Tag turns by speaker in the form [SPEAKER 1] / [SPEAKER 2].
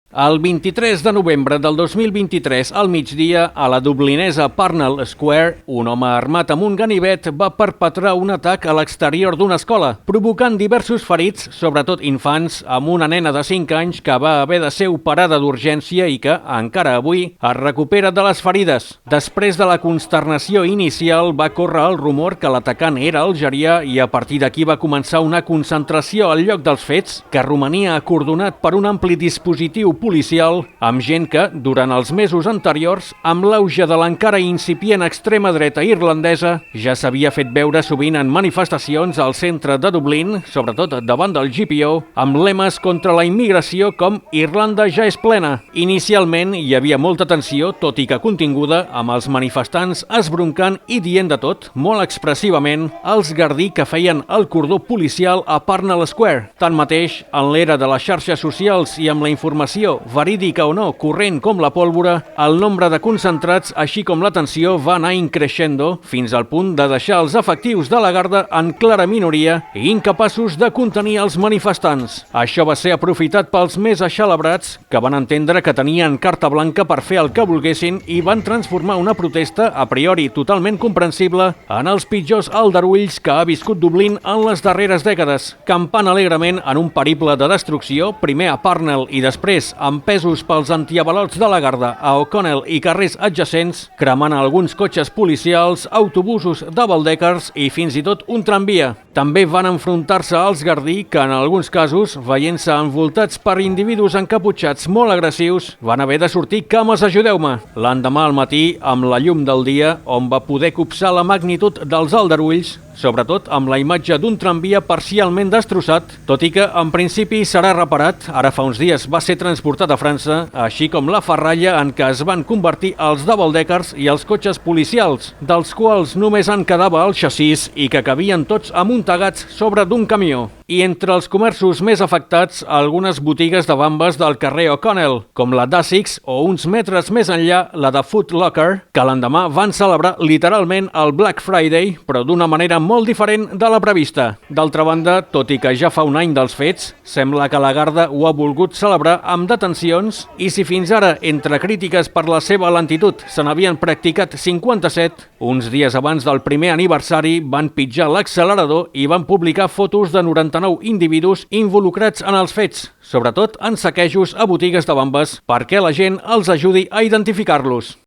[SPEAKER 1] El 23 de novembre del 2023, al migdia, a la dublinesa Parnell Square, un home armat amb un ganivet va perpetrar un atac a l'exterior d'una escola, provocant diversos ferits, sobretot infants, amb una nena de 5 anys que va haver de ser operada d'urgència i que, encara avui, es recupera de les ferides. Després de la consternació inicial, va córrer el rumor que l'atacant era algerià i a partir d'aquí va començar una concentració al lloc dels fets que romania acordonat per un ampli dispositiu policial amb gent que, durant els mesos anteriors, amb l'auge de l'encara incipient extrema dreta irlandesa, ja s'havia fet veure sovint en manifestacions al centre de Dublín, sobretot davant del GPO, amb lemes contra la immigració com «Irlanda ja és plena». Inicialment hi havia molta tensió, tot i que continguda, amb els manifestants esbroncant i dient de tot, molt expressivament, els gardí que feien el cordó policial a Parnell Square. Tanmateix, en l'era de les xarxes socials i amb la informació verídica o no, corrent com la pólvora, el nombre de concentrats, així com la tensió, va anar increixendo fins al punt de deixar els efectius de la Garda en clara minoria i incapaços de contenir els manifestants. Això va ser aprofitat pels més axalabrats, que van entendre que tenien carta blanca per fer el que volguessin i van transformar una protesta, a priori totalment comprensible, en els pitjors aldarulls que ha viscut Dublín en les darreres dècades, campant alegrement en un periple de destrucció, primer a Parnell i després empesos pels antiavalots de la Garda a O'Connell i carrers adjacents, cremant alguns cotxes policials, autobusos double-deckers i fins i tot un tramvia. També van enfrontar-se als gardí que, en alguns casos, veient-se envoltats per individus encaputxats molt agressius, van haver de sortir cames ajudeu-me. L'endemà al matí, amb la llum del dia, on va poder copsar la magnitud dels aldarulls, sobretot amb la imatge d'un tramvia parcialment destrossat, tot i que en principi serà reparat, ara fa uns dies va ser transportat a França, així com la ferralla en què es van convertir els double-deckers i els cotxes policials, dels quals només en quedava el xassís i que cabien tots amuntegats sobre d'un camió. I entre els comerços més afectats, algunes botigues de bambes del carrer O'Connell, com la d'Asics o uns metres més enllà la de Foot Locker, que l'endemà van celebrar literalment el Black Friday, però d'una manera molt diferent de la prevista. D'altra banda, tot i que ja fa un any dels fets, sembla que la Garda ho ha volgut celebrar amb detencions i si fins ara, entre crítiques per la seva lentitud, se n'havien practicat 57, uns dies abans del primer aniversari van pitjar l'accelerador i van publicar fotos de 99 individus involucrats en els fets, sobretot en saquejos a botigues de bambes, perquè la gent els ajudi a identificar-los.